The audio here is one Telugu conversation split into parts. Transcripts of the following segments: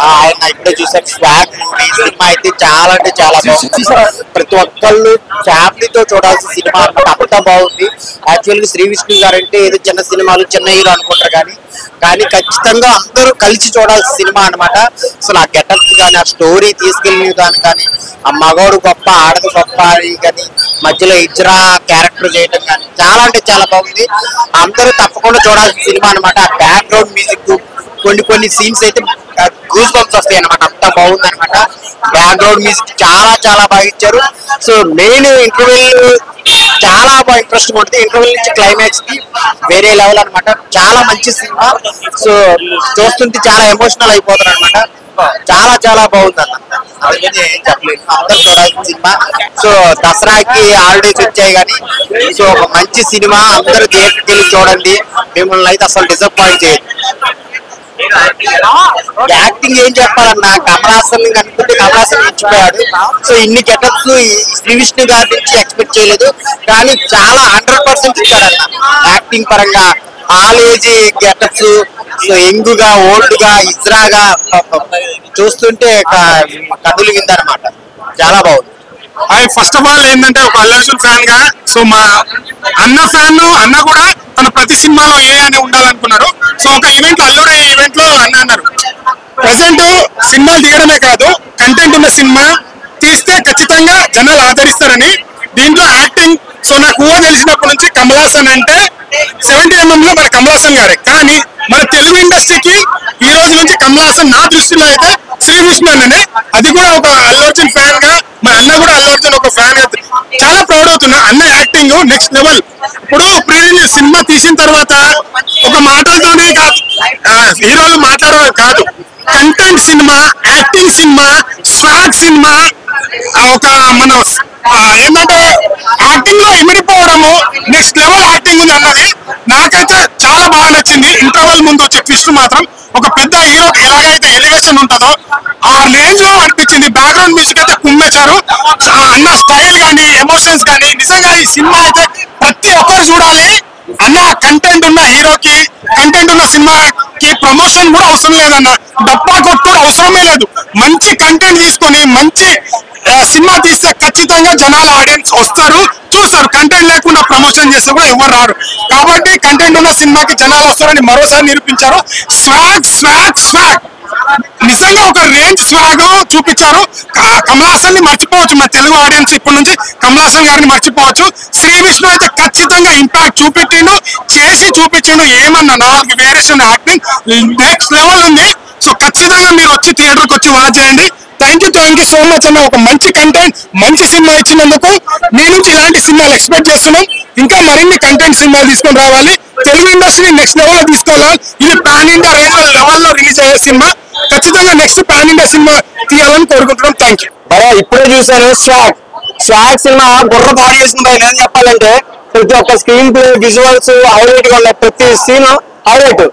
ఆయన ఇప్పుడే చూసారు స్వాగ్ మూవీ సినిమా అయితే చాలా అంటే చాలా బాగుంది. ప్రతి ఒక్కళ్ళు ఫ్యామిలీతో చూడాల్సిన సినిమా అనమాట. అంతా బాగుంది. యాక్చువల్గా శ్రీ విష్ణు గారు అంటే ఏదో చిన్న సినిమాలు చిన్న హీరో అనుకుంటారు కానీ ఖచ్చితంగా అందరూ కలిసి చూడాల్సిన సినిమా అనమాట. అసలు ఆ గెటప్స్ కానీ ఆ స్టోరీ తీసుకెళ్ళిన విధానం కానీ ఆ మగవాడు గొప్ప ఆడది గొప్ప అని కానీ మధ్యలో ఇజ్రా క్యారెక్టర్ చేయడం కానీ చాలా అంటే చాలా బాగుంది. అందరూ తప్పకుండా చూడాల్సిన సినిమా అనమాట. ఆ బ్యాక్గ్రౌండ్ మ్యూజిక్ కొన్ని సీన్స్ అయితే గూస్ బంప్స్ వస్తాయి అనమాట. అంతా బాగుంది అనమాట. బ్యాక్గ్రౌండ్ మ్యూజిక్ చాలా చాలా బాగా ఇచ్చారు. సో మెయిన్ ఇంటర్వ్యూ చాలా బాగా ఇంట్రెస్ట్ ఉంటుంది. ఇంటర్వ్యూ నుంచి క్లైమాక్స్ కి వేరే లెవెల్ అనమాట. చాలా మంచి సినిమా. సో చూస్తుంటే చాలా ఎమోషనల్ అయిపోతారు అనమాట. చాలా చాలా బాగుంది అన్న. అందుకని ఏం చెప్పలేదు. అందరూ చూడాల్సిన సినిమా. సో దసరాకి హాలిడేస్ వచ్చాయి కానీ సో ఒక మంచి సినిమా. అందరూ థియేటర్కి వెళ్ళి చూడండి. మిమ్మల్ని అయితే అసలు డిసప్పాయింట్ చేయదు. యాక్టింగ్ ఏం చెప్పాలన్నా కమల్ హాసన్ అనుకుంటే కమల్ హాసన్ ఇచ్చిపోయాడు. సో ఇన్ని గెటప్స్ శ్రీ విష్ణు గారి నుంచి ఎక్స్పెక్ట్ చేయలేదు. కానీ చాలా 100% ఇచ్చాడన్న యాక్టింగ్ పరంగా. All age getups, so young గా ఓల్డ్ గా ఇజ్రాగా చూస్తుంటే కథలు విందనమాట. చాలా బాగుంది. ఫస్ట్ ఆఫ్ ఆల్ ఏంటంటే ఒక అల్లు అర్జున్ ఫ్యాన్ గా, సో మా అన్న కూడా తన ప్రతి సినిమాలో ఏ అని ఉండాలనుకున్నారు. సో ఒక ఈవెంట్ లో అల్లూరి ఈవెంట్ లో అన్నారు ప్రెసెంట్ సినిమాలు తీయడమే కాదు కంటెంట్ ఉన్న సినిమా తీస్తే ఖచ్చితంగా జనాలు ఆదరిస్తారని. దీంట్లో యాక్టింగ్ సో నాకు ఊహ తెలిసినప్పటి నుంచి కమల్ హాసన్ అంటే 70mm లో మన కమల్ హాసన్ గారే. కానీ మన తెలుగు ఇండస్ట్రీకి ఈ రోజు నుంచి కమల్ హాసన్ నా దృష్టిలో అయితే శ్రీ విష్ణు అన్ననే. అది కూడా ఒక అల్లు అర్జున్ ఫ్యాన్ గా, మన అన్న కూడా అల్లు అర్జున్ ఒక ఫ్యాన్ గా చాలా ప్రౌడ్ అవుతున్నా. అన్న యాక్టింగ్ నెక్స్ట్ లెవెల్. ఇప్పుడు ప్రీ రిలీజ్ సినిమా తీసిన తర్వాత ఒక మాటలతోనే కాదు, హీరోలు మాట్లాడడం కాదు, content cinema, acting cinema, swag cinema, ఒక మన ఏంటంటే యాక్టింగ్ లో ఇమిడిపోవడము నెక్స్ట్ లెవెల్ యాక్టింగ్ ఉంది అన్నది నాకైతే చాలా బాగా నచ్చింది. ఇంటర్వెల్ ముందు వచ్చే ట్విస్ట్ మాత్రం ఒక పెద్ద హీరోకి ఎలాగైతే ఎలివేషన్ ఉంటుందో ఆ రేంజ్ లో అనిపించింది. బ్యాక్గ్రౌండ్ మ్యూజిక్ అయితే కుమ్మేశారు. అన్న స్టైల్ కానీ ఎమోషన్స్ కానీ నిజంగా ఈ సినిమా అయితే ప్రతి ఒక్కరు చూడాలి. అన్న కంటెంట్ ఉన్న హీరోకి, కంటెంట్ ఉన్న సినిమాకి ప్రమోషన్ కూడా అవసరం లేదన్న. డబ్బా కొట్టుడు అవసరమే లేదు. మంచి కంటెంట్ తీసుకొని మంచి సినిమా తీస్తే ఖచ్చితంగా జనాల ఆడియన్స్ వస్తారు, చూస్తారు. కంటెంట్ లేకుండా ప్రమోషన్ చేస్తే కూడా ఎవరు రారు. కాబట్టి కంటెంట్ ఉన్న సినిమాకి జనాలు వస్తారని మరోసారి నిరూపించారు. స్వాగ్ స్వాగ్ స్వాగ్ నిజంగా ఒక రేంజ్ స్వాగ్ చూపించారు. కమల్ హాసన్ ని మర్చిపోవచ్చు మన తెలుగు ఆడియన్స్. ఇప్పటి నుంచి కమల్ హాసన్ గారిని మర్చిపోవచ్చు. శ్రీ విష్ణు అయితే ఖచ్చితంగా ఇంపాక్ట్ చూపెట్టిండు, చేసి చూపించిండు. ఏమన్నా 4 వేరియేషన్ యాక్టింగ్ నెక్స్ట్ లెవెల్ ఉంది. సో ఖచ్చితంగా మీరు వచ్చి థియేటర్కి వచ్చి వాచ్ చేయండి. థ్యాంక్ యూ సో మచ్ అన్న. ఒక మంచి కంటెంట్ మంచి సినిమా ఇచ్చినందుకు మీ నుంచి ఇలాంటి సినిమాలు ఎక్స్పెక్ట్ చేస్తున్నాం. ఇంకా మరిన్ని కంటెంట్ సినిమాలు తీసుకొని రావాలి. తెలుగు ఇండస్ట్రీని నెక్స్ట్ లెవెల్ లో తీసుకోవాలి. ఇది పాన్ ఇండియా రీజనల్ లెవెల్ లో రిలీజ్ అయ్యే సినిమా. ఖచ్చితంగా నెక్స్ట్ పాన్ ఇండియా సినిమా తీయాలని కోరుకుంటున్నాం. Thank you. ఇప్పుడే చూసాను స్వాగ్ సినిమా బుర్ర పాడు చేసిన భయ. నేను చెప్పాలంటే ప్రతి ఒక్క స్క్రీన్ ప్లే, విజువల్స్ హైలైట్ గా ఉన్నాయి. ప్రతి సీన్ హైలైట్.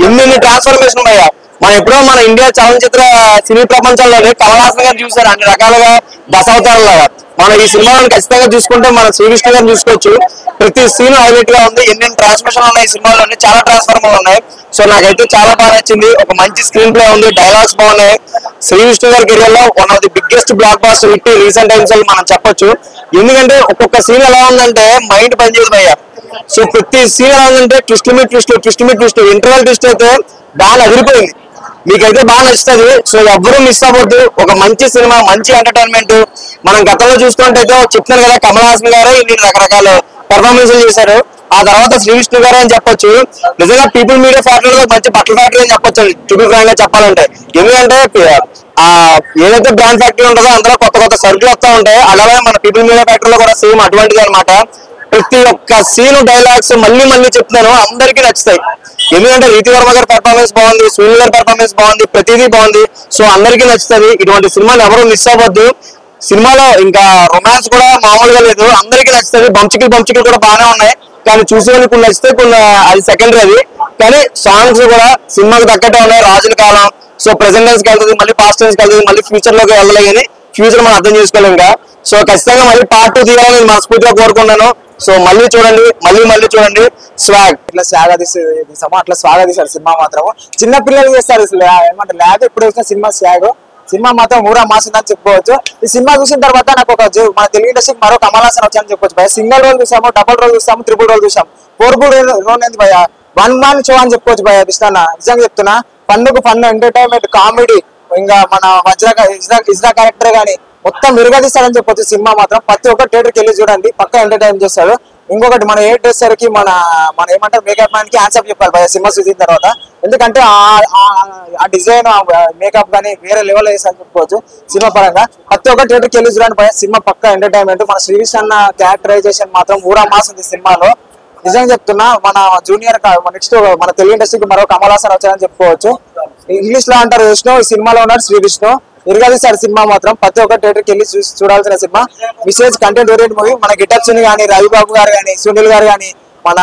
ఎన్ని ట్రాన్స్ఫర్మేషన్ భయ. మనం ఎప్పుడో మన ఇండియా చలనచిత్ర సినీ ప్రపంచంలోనే కమల్ హాసన్ గారు చూసారు అన్ని రకాలుగా దశావతారాలుగా. మనం ఈ సినిమాలను ఖచ్చితంగా చూసుకుంటే మన శ్రీ విష్ణు గారిని చూసుకోవచ్చు. ప్రతి సీన్ హైలైట్ గా ఉంది. ఎన్ని ట్రాన్స్ఫర్మేషన్ ఉన్నాయి ఈ సినిమాలోనే, చాలా ట్రాన్స్ఫర్మేషన్ ఉన్నాయి. సో నాకైతే చాలా బాగా నచ్చింది. ఒక మంచి స్క్రీన్ ప్లే ఉంది, డైలాగ్స్ బాగున్నాయి. శ్రీ విష్ణు గారి కెరియర్ లో one of the biggest blockbuster hit recent times లో మనం చెప్పొచ్చు. ఎందుకంటే ఒక్కొక్క సీన్ ఎలా ఉందంటే మైండ్ పనిచేయదు భయ్య. సో ప్రతి సీన్ ఎలా ఉందంటే ట్విస్ట్ మీ ట్విస్ట్, ట్విస్ట్ మీ ట్విస్ట్. ఇంటర్వల్ ట్విస్ట్ అయితే బాగా అదిరిపోయింది. మీకైతే బాగా నచ్చుతుంది. సో ఎవ్వరూ మిస్ అవ్వద్దు. ఒక మంచి సినిమా, మంచి ఎంటర్టైన్మెంట్. మనం గతంలో చూసుకుంటే చెప్తున్నాను కదా, కమల్ హాసన్ గారే ఇన్ని రకరకాల పర్ఫార్మెన్స్లు చేశారు. ఆ తర్వాత శ్రీ విష్ణు గారు అని చెప్పొచ్చు. నిజంగా పీపుల్ మీడియా ఫ్యాక్టరీలో మంచి బట్టల ఫ్యాక్టరీ అని చెప్పొచ్చు ట్రిపుల్ ఫ్రాంక్ గా చెప్పాలంటే. ఎందుకంటే ఏదైతే బ్రాండ్ ఫ్యాక్టరీ ఉంటుందో అందులో కొత్త కొత్త సరుకులు వస్తూ ఉంటాయి. అలాగే మన పీపుల్ మీడియా ఫ్యాక్టరీలో కూడా సేమ్ అటువంటిది అనమాట. ప్రతి ఒక్క సీను, డైలాగ్స్ మళ్ళీ చెప్తున్నాను, అందరికీ నచ్చుతాయి. ఎందుకంటే రీతి వర్మ గారి పర్ఫార్మెన్స్ బాగుంది, సునీల్ గారి పర్ఫార్మెన్స్ బాగుంది, ప్రతిదీ బాగుంది. సో అందరికీ నచ్చుతుంది. ఇటువంటి సినిమాలు ఎవరు మిస్ అవ్వద్దు. సినిమాలో ఇంకా రొమాన్స్ కూడా మామూలుగా లేదు, అందరికీ నచ్చుతుంది. బంచికలు కూడా బాగానే ఉన్నాయి. కానీ చూసేవాళ్ళకి కొన్ని నచ్చితే కొన్ని అది సెకండరీ. అది కానీ సాంగ్స్ కూడా సినిమాకి తగ్గట్టే ఉన్నాయి. రాజుల కాలం, సో ప్రెసెంట్ టెన్స్ కి వెళ్తుంది, మళ్ళీ పాస్ట్ టెన్స్ కి వెళ్తుంది, మళ్ళీ ఫ్యూచర్ లోకి వెళ్ళలే కానీ ఫ్యూచర్ మనం అర్థం చేసుకోలేం ఇంకా. సో ఖచ్చితంగా మళ్ళీ పార్ట్ 2 తీయాలని మనస్ఫూర్తిగా కోరుకున్నాను. సో మళ్ళీ చూడండి, మళ్ళీ చూడండి. స్వాగ్ ఇట్లా తీసాము అట్లా స్వాగ తీశారు సినిమా మాత్రం. చిన్న పిల్లలు చేస్తారు ఏమంటారు లేదు ఇప్పుడు వచ్చిన సినిమా స్వాగ్. సినిమా మాత్రం ఊరా మాసిందని చెప్పుకోవచ్చు. ఈ సినిమా చూసిన తర్వాత నాకు మన తెలుగు ఇండస్ట్రీకి మరో కమల్ హాసన్ వచ్చాయని చెప్పొచ్చు భయ. సింగిల్ రోల్ చూసాము, డబుల్ రోల్ చూసాము, ట్రిపుల్ రోల్ చూసాము, 4 రోల్ ఏంది భయ, 1 man షో అని చెప్పుకోవచ్చు భయ. కృష్ణ నిజంగా చెప్తున్నా, ఫన్ ఎంటర్టైన్మెంట్ కామెడీ, ఇంకా మన ఇజ్రా క్యారెక్టర్ గానీ మొత్తం విరగదీస్తాడని చెప్పొచ్చు. సినిమా మాత్రం ప్రతి ఒక్క థియేటర్కి వెళ్ళి చూడండి, పక్కా ఎంటర్టైన్ చేస్తాడు. ఇంకొకటి మన ఏ డ్రెస్సర్ కి మన ఏమంటారు మేకప్ మ్యాన్ కి ఆన్సర్ చెప్పాలి భయ సినిమా చూసిన తర్వాత. ఎందుకంటే ఆ డిజైన్ మేకప్ గానీ వేరే లెవెల్ వేసారని చెప్పుకోవచ్చు. సినిమా పరంగా ప్రతి ఒక్క థియేటర్కి వెళ్ళి చూడండి భయ. సినిమా పక్కా ఎంటర్టైన్మెంట్. మన శ్రీవిష్ణు అన్న క్యారెక్టరైజేషన్ మాత్రం ఊరా మాస్ ఉంది సినిమాలో. నిజంగా చెప్తున్నా, మన జూనియర్ నెక్స్ట్ మన తెలుగు ఇండస్ట్రీకి మరో కమల్ హాసన్ వచ్చారని చెప్పుకోవచ్చు. ఇంగ్లీష్ లో అంటారు విష్ణు, ఈ సినిమాలో ఉన్నాడు శ్రీ విష్ణు. ఇరగదీశారు సినిమా మాత్రం. ప్రతి ఒక్క థియేటర్కి వెళ్ళి చూడాల్సిన సినిమా. విశేష కంటెంట్ ఓరియంట్ మూవీ. మన గిటాప్ సుని గానీ, రవిబాబు గారు గానీ, సునీల్ గారు గానీ, మన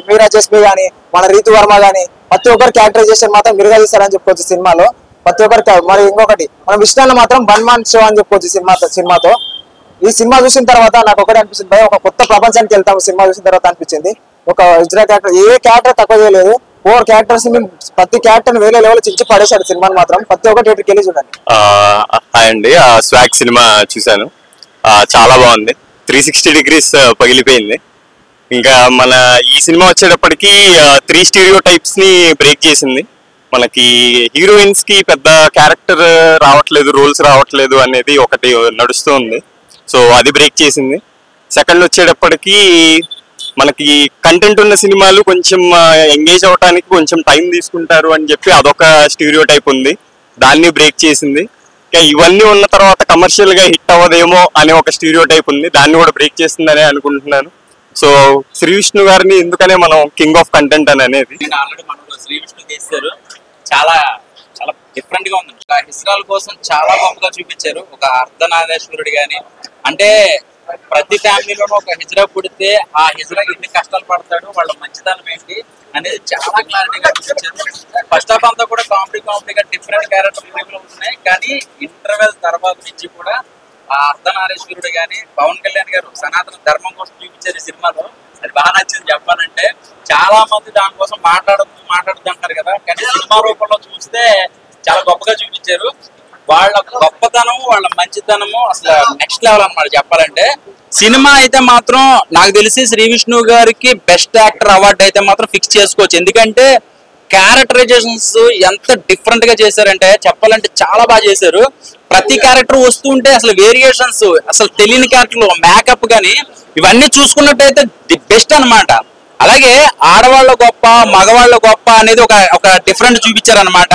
మీరా జస్మి గానీ, మన రీతు వర్మ గానీ ప్రతి ఒక్కరు క్యారెక్టరైజేషన్ మాత్రం ఇరగదీశారని చెప్పుకోవచ్చు సినిమాలో. ప్రతి ఒక్కరికి. మరి ఇంకొకటి మన విష్ణు మాత్రం 1 man షో అని చెప్పుకోవచ్చు సినిమాతో. ఈ సినిమా చూసిన తర్వాత నాకు ఒకటి అనిపిస్తుంది భయ, ఒక కొత్త ప్రపంచానికి వెళ్తాము సినిమా చూసిన తర్వాత అనిపించింది. ఒక ఇజ్రా క్యారెక్టర్, ఏ క్యారెక్టర్ తక్కువ చేయలేదు. 4 క్యారెక్టర్స్ ప్రతి క్యారెక్టర్ వేరే లెవెల్ చించి పడేశాడు సినిమాని మాత్రం. ప్రతి ఒక్క థియేటర్కి వెళ్ళి చూడండి. హాయ్ అండి, స్వాగ్ సినిమా చూశాను, చాలా బాగుంది. 360 degrees పగిలిపోయింది. ఇంకా మన ఈ సినిమా వచ్చేటప్పటికి 3 stereotypes ని బ్రేక్ చేసింది. మనకి హీరోయిన్స్ కి పెద్ద క్యారెక్టర్ రావట్లేదు, రోల్స్ రావట్లేదు అనేది ఒకటి నడుస్తూ ఉంది. సో అది బ్రేక్ చేసింది. సెకండ్ వచ్చేటప్పటికి మనకి కంటెంట్ ఉన్న సినిమాలు కొంచెం ఎంగేజ్ అవడానికి కొంచెం టైం తీసుకుంటారు అని చెప్పి అదొక స్టీరియోటైప్ ఉంది, దాన్ని బ్రేక్ చేసింది. ఇంకా ఇవన్నీ ఉన్న తర్వాత కమర్షియల్ గా హిట్ అవ్వదేమో అనే ఒక స్టీరియోటైప్ ఉంది, దాన్ని కూడా బ్రేక్ చేస్తుందనే అనుకుంటున్నాను. సో శ్రీ విష్ణు గారిని ఎందుకనే మనం కింగ్ ఆఫ్ కంటెంట్ అని అనేది. ఆల్రెడీ మనకు శ్రీ విష్ణు చేశారు, చాలా చాలా డిఫరెంట్ గా ఉంది. హిజ్రాల కోసం చాలా గొప్పగా చూపించారు. ఒక అర్ధనారీశ్వరుడు గాని, అంటే ప్రతి ఫ్యామిలీలోనూ ఒక హిజ్రా పుడితే ఆ హిజ్రా ఎన్ని కష్టాలు పడతాడు, వాళ్ళ మంచితనం ఏంటి అనేది చాలా క్లారిటీగా చూపించారు. ఫస్ట్ హాఫ్ అంతా కూడా కామెడీగా డిఫరెంట్ క్యారెక్టర్ ఉన్నాయి. కానీ ఇంటర్వెల్ తర్వాత నుంచి కూడా ఆ అర్ధనారీశ్వరుడు గాని, పవన్ కళ్యాణ్ గారు సనాతన ధర్మం కోసం చూపించారు ఈ సినిమాలో. అది బాగా నచ్చింది చెప్పాలంటే. చాలా మంది దానికోసం మాట్లాడుతూ అంటారు కదా, కానీ సినిమా రూపంలో చూస్తే చాలా గొప్పగా చూపించారు. వాళ్ళ గొప్పతనం, వాళ్ళ మంచితనము అసలు నెక్స్ట్ లెవెల్ అన్నమాట చెప్పాలంటే. సినిమా అయితే మాత్రం నాకు తెలిసి శ్రీ విష్ణు గారికి బెస్ట్ యాక్టర్ అవార్డు అయితే మాత్రం ఫిక్స్ చేసుకోవచ్చు. ఎందుకంటే క్యారెక్టరైజేషన్స్ ఎంత డిఫరెంట్ గా చేశారంటే చెప్పాలంటే చాలా బాగా చేశారు. ప్రతి క్యారెక్టర్ వస్తుంటే అసలు వేరియేషన్స్, అసలు తెలియని క్యారెక్టర్లు, మేకప్ గానీ ఇవన్నీ చూసుకున్నట్టయితే ది బెస్ట్ అన్నమాట. అలాగే ఆడవాళ్ళ గొప్ప, మగవాళ్ళ గొప్ప అనేది ఒక డిఫరెంట్ చూపించారు అనమాట.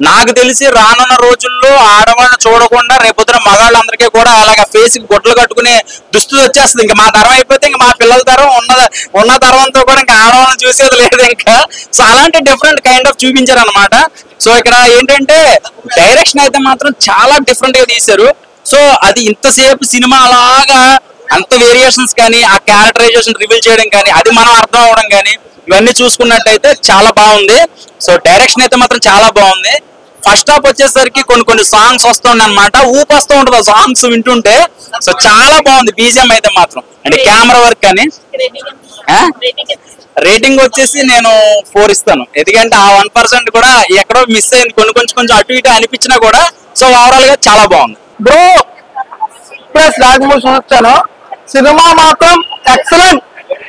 నాకు తెలిసి రానున్న రోజుల్లో ఆడవాళ్ళని చూడకుండా రేపొద్దున మగాళ్ళందరికీ కూడా అలాగ ఫేస్ కి గుడ్లు కట్టుకునే దుస్తులు వచ్చేస్తుంది. ఇంకా మా తరం అయిపోతే ఇంకా మా పిల్లల తరం ఉన్న తరంతో కూడా ఇంకా ఆడవాళ్ళని చూసేది లేదు ఇంకా. సో అలాంటి డిఫరెంట్ కైండ్ ఆఫ్ చూపించారు అనమాట. సో ఇక్కడ ఏంటంటే డైరెక్షన్ అయితే మాత్రం చాలా డిఫరెంట్ గా తీశారు. సో అది ఇంతసేపు సినిమా అలాగా అంత వేరియేషన్స్ కానీ, ఆ క్యారెక్టరైజేషన్ రివీల్ చేయడం కానీ, అది మనం అర్థం అవడం కానీ ఇవన్నీ చూసుకున్నట్టయితే చాలా బాగుంది. సో డైరెక్షన్ అయితే మాత్రం చాలా బాగుంది. ఫస్ట్ హాఫ్ వచ్చేసరికి కొన్ని సాంగ్స్ వస్తుండే అనమాట, ఊపు వస్తూ ఉంటుంది ఆ సాంగ్స్ వింటుంటే. సో చాలా బాగుంది బీజిఎం అయితే మాత్రం. అంటే కెమెరా వర్క్ కానీ. రేటింగ్ వచ్చేసి నేను 4 ఇస్తాను. ఎందుకంటే ఆ 1% కూడా ఎక్కడో మిస్ అయింది, కొంచెం అటు ఇటు అనిపించినా కూడా. సో ఓవరాల్ గా చాలా బాగుంది. బ్రో ప్లస్ రాజమౌళి చూస్తాను. సినిమా మాత్రం ఎక్సలెంట్.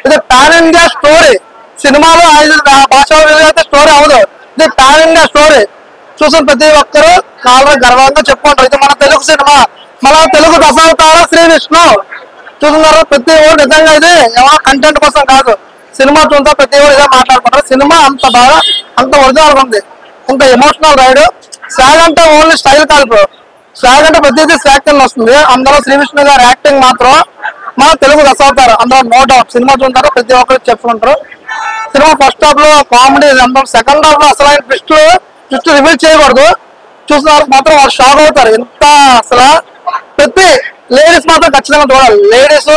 ఇది పాన్ ఇండియా స్టోరీ. సినిమాలో 5 భాషలు అయితే స్టోరీ అవ్వదు, ఇది పాన్ ఇండియా స్టోరీ. చూసిన ప్రతి ఒక్కరు చాలా గర్వంగా చెప్పుకుంటారు ఇది మన తెలుగు సినిమా, మన తెలుగు దశావతార శ్రీ విష్ణు. చూస్తున్నారు ప్రతి ఒక్కరు. నిజంగా ఇది ఎవరో కంటెంట్ కోసం కాదు, సినిమా చూస్తే ప్రతి ఒక్కరు ఇదే మాట్లాడుకుంటారు. సినిమా అంత బాగా, అంత ఒరిజినల్ ఉంది, అంత ఎమోషనల్ రైడ్. స్వాగ్ అంటే ఓన్లీ స్టైల్ కాదు బ్రో, స్వాగ్ అంటే ప్రతిదీ స్వాగ్ కింద వస్తుంది. అందులో శ్రీ విష్ణు గారు యాక్టింగ్ మాత్రం మన తెలుగు దశావతారు, అందులో నో డౌట్. సినిమా చూంటారు ప్రతి ఒక్కరు చెప్పుకుంటారు. సినిమా ఫస్ట్ హాఫ్ లో కామెడీ, సెకండ్ హాఫ్ లో అసలు ఆయన ట్విస్ట్ రివీల్ చేయకూడదు. చూసిన వాళ్ళకి మాత్రం వాళ్ళు షాక్ అవుతారు. ఎంత అసలు ప్రతి లేడీస్ మాత్రం ఖచ్చితంగా చూడాలి. లేడీస్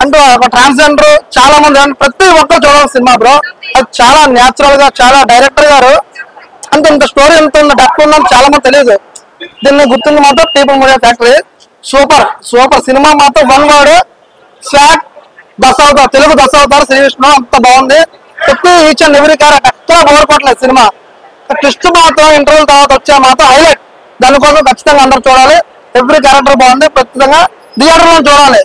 అంటూ ఒక ట్రాన్స్జెండర్ చాలా మంది ప్రతి ఒక్కరు చూడాలి సినిమా బ్రో. అది చాలా న్యాచురల్ గా, చాలా డైరెక్టర్ గారు అంటే ఇంత స్టోరీ ఎంత డెప్త్ ఉందని చాలా మంది తెలియదు. దీన్ని గుర్తుంది మాత్రం people media factory. Super cinema మాత్రం 1 word స్వాగ్ దశావతారం, తెలుగు దశావతారం శ్రీ విష్ణు అంత బాగుంది. ప్రతి ఈచ్ అండ్ ఎవ్రీ క్యారెక్టర్ ఎక్కడ బోర్ కొట్టలేదు సినిమా. ట్విస్ట్ మాత్రం ఇంటర్వ్యూ తర్వాత వచ్చే మాత్రం హైలైట్. దానికోసం ఖచ్చితంగా అందరూ చూడాలి. ఎవ్రీ క్యారెక్టర్ బాగుంది. ఖచ్చితంగా థియేటర్ లో చూడాలి.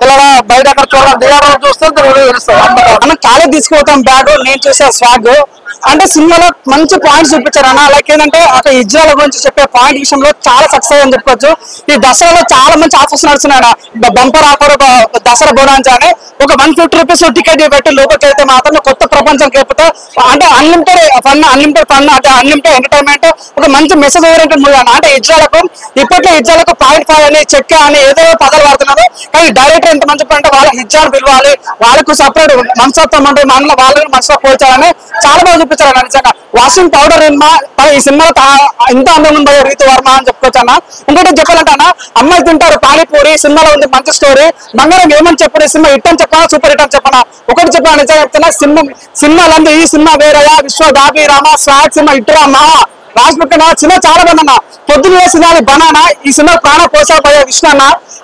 ఇలా బయట అక్కడ చూడాలి, థియేటర్ లో చూస్తే తెలుస్తుంది. మనం చాలా తీసుకుపోతాం బ్యాగ్. నేను చూసే స్వాగ్ అంటే సినిమాలో మంచి పాయింట్స్ చూపించారు అన్న. లైక్ ఏంటంటే అక్కడ ఇజ్రాయల్ గురించి చెప్పే పాయింట్ విషయంలో చాలా సక్సెస్ అని చెప్పుకోవచ్చు. ఈ దసరాలో చాలా మంచి ఆఫర్స్ నడుస్తున్నాయి. బంపర్ ఆఫర్ దసరా బోనాన్స్ అని ఒక 150 రూపీస్ టికెట్ పెట్టి లోపలికి వెళ్తే మాత్రం కొత్త ప్రపంచం కేపుతా అంటే అన్లిమిటెడ్ ఫన్ అంటే అన్లిమిటెడ్ ఎంటర్టైన్మెంట్. ఒక మంచి మెసేజ్ ఓరియంటెడ్ మూవీ అన్న. అంటే ఇజ్రాయలకు ఇప్పట్లో ఇజ్రాయలకు 0.5 అని చెక్క అని ఏదో పదాలు వాడుతున్నారు. కానీ డైరెక్టర్ ఎంత మంచి అంటే వాళ్ళ ఇజ్రాయలు పిలవాలి, వాళ్ళకు సపరేట్ మనస్తత్వం అంటే మనలో వాళ్ళని మనసులో పోల్చాలని చాలా బాగా చూపించారు. నిజంగా వాషింగ్ పౌడర్ ఈ సినిమాలో ఎంత అందం ఉందో రీతు వర్మ అని చెప్పుకోవచ్చు అన్న. ఇంకోటి చెప్పాలంటే అన్న, అమ్మాయి తింటారు పానీపూరి సినిమాలో ఉంది మంచి స్టోరీ. బంగారం ఏమని చెప్పారు సినిమా హిట్ అని చెప్పాలా సూపర్ హిట్ అని చెప్పాలా? ఒకటి చెప్పాను నిజంగా చెప్తున్నా, సినిమాలంతా ఈ సినిమా వేరయ్యా, విశ్వ Dhabi Rama swag cinema hit రా మా రాజముఖ్య సినిమా చాలా మంది అన్న. పొద్దున్న సినిమా బనానా ఈ సినిమా ప్రాణ పోసాపోయే విష్ణు అన్న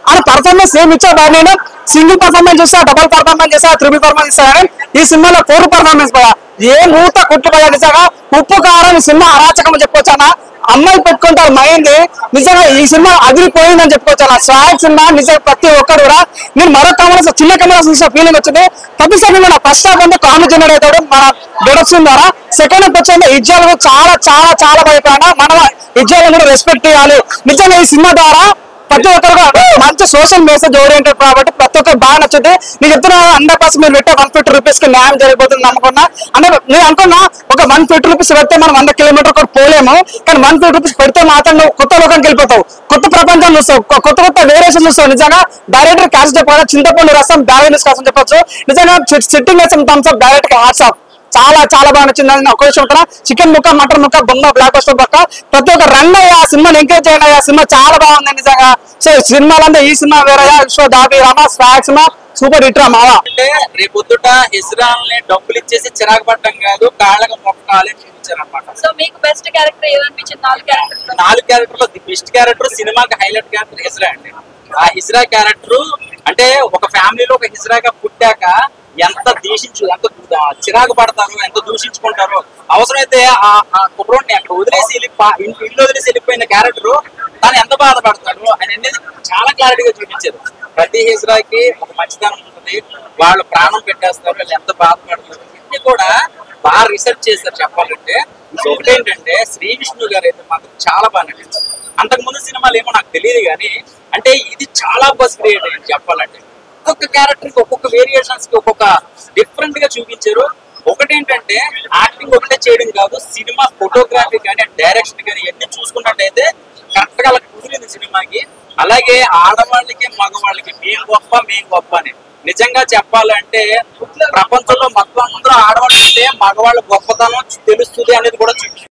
అని పర్ఫార్మెన్స్ ఏమి ఇచ్చా. నేను సింగిల్ పర్ఫార్మెన్స్ చూస్తా, డబుల్ పర్ఫార్మెన్స్ చేస్తా, ట్రిపుల్ పర్ఫార్మెన్స్ ఇస్తాను. ఈ సినిమాలో 4 పర్ఫార్మెన్స్ పోయా ఏ మూత కుట్టుపోయా. నిజంగా ఉప్పు కారం ఈ సినిమా అరాచకం చెప్పుకోవచ్చు అన్న. అమ్మాయి పెట్టుకుంటారు మైండ్. నిజంగా ఈ సినిమా అదిరిపోయిందని చెప్పుకోవచ్చు అన్న. స్వాగ్ సినిమా నిజంగా ప్రతి ఒక్కరు కూడా నేను మరో కెమెరా చిన్న కెమెరా చూసిన ఫీలింగ్ వచ్చింది. ప్రతి సమయంలో ఫస్ట్ హాఫ్ అంటే కామెడీ జనరేట్ అవుతాడు మన డొడక్షన్ ద్వారా. సెకండ్ హాఫ్ వచ్చే ఇజ్రాయల్ చాలా చాలా చాలా భయపడినా మనం ఇజ్రాయల్ కూడా రెస్పెక్ట్ చేయాలి. నిజంగా ఈ సినిమా ద్వారా ప్రతి ఒక్కరు మంచి సోషల్ మెసేజ్ ఓరియంటెడ్ కాబట్టి ప్రతి ఒక్కరు బాగా నచ్చుతుంది. నేను చెప్తున్నా 100% మీరు పెట్టే 150 రూపీస్ కి న్యాయం జరిగిపోతుంది నమ్మకున్నా. అంటే నేను అనుకున్నా ఒక 150 రూపీస్ పెడితే మనం 100 కిలోమీటర్ కూడా పోలేము. కానీ 150 రూపీస్ పెడితే మాత్రం నువ్వు కొత్త లోకానికి వెళ్ళిపోతావు, కొత్త ప్రపంచం చూస్తావు, కొత్త వేరియేషన్ చూస్తావు. నిజంగా డైరెక్టర్ క్యాష్ చెప్పాలి, చింతపండు రసం బ్యాలెన్స్ కోసం చెప్పొచ్చు. నిజంగా సిట్టింగ్ వేసిన థమ్స్ అప్ డైరెక్ట్ గా హాట్స్ ఆఫ్. చాలా చాలా బాగా నచ్చింది. ఒక విషయం ఉంటున్నా, చికెన్ ముక్క మటన్ ముక్క బొమ్మ బ్లాక్ బస్టర్ పక్క ప్రతి ఒక్క రన్ అయ్యా సినిమాని ఎంకరేజ్ చేయండి అయ్యా. సినిమా చాలా బాగుంది నిజంగా. సో సినిమాలంతా ఈ సినిమా వేరయ్యా, విశ్వ Dhabi Rama swag cinema super hit రా మావా. అంటే రేపొద్దుట ఇజ్రాయల్ ని డబ్బులు ఇచ్చేసి చిరాకు పడటం కాదు, కాళ్ళగా మొక్కాలి చూపించారు అనమాట. సో మీకు బెస్ట్ క్యారెక్టర్ ఏమనిపించింది? 4 క్యారెక్టర్ లో ది బెస్ట్ క్యారెక్టర్ సినిమాకి హైలైట్ క్యారెక్టర్ హిజ్రా అండి. ఆ హిజ్రా క్యారెక్టర్ అంటే ఒక ఫ్యామిలీలో ఒక హిజ్రాగా పుట్టాక ఎంత చిరాకు పడతారు, ఎంత దూషించుకుంటారు. అవసరమైతే ఆ కుర్రోడిని అక్కడ వదిలేసి ఇల్లు వదిలేసి వెళ్ళిపోయిన క్యారెక్టర్ తాను ఎంత బాధపడతాడు అని అనేది చాలా క్లారిటీగా చూపించారు. ప్రతి హిజ్రాకి ఒక మంచిదనం ఉంటుంది, వాళ్ళు ప్రాణం పెట్టేస్తారు, వాళ్ళు ఎంత బాధపడతారు ఇన్ని కూడా బాగా రీసెర్చ్ చేశారు చెప్పాలంటే. ఒకటేంటంటే శ్రీ విష్ణు గారు అయితే మాత్రం చాలా బాగా నటించారు. అంతకుముందు సినిమాలు ఏమో నాకు తెలియదు కానీ అంటే ఇది చాలా బస్ క్రియేట్ అయింది చెప్పాలంటే. ఒక్కొక్క క్యారెక్టర్ కి ఒక్కొక్క వేరియేషన్స్ కి ఒక్కొక్క డిఫరెంట్ గా చూపించారు. ఒకటేంటంటే యాక్టింగ్ ఒకటే చేయడం కాదు, సినిమా ఫోటోగ్రఫీ కానీ డైరెక్షన్ కానీ ఇవన్నీ చూసుకున్నట్టయితే కరెక్ట్ గా అలా కుదిరింది సినిమాకి. అలాగే ఆడవాళ్ళకి మగవాళ్ళకి మేము గొప్ప అని నిజంగా చెప్పాలంటే ప్రపంచంలో మొత్తం అందరూ ఆడవాళ్ళు అంటే మగవాళ్ళ గొప్పతనం తెలుస్తుంది అనేది కూడా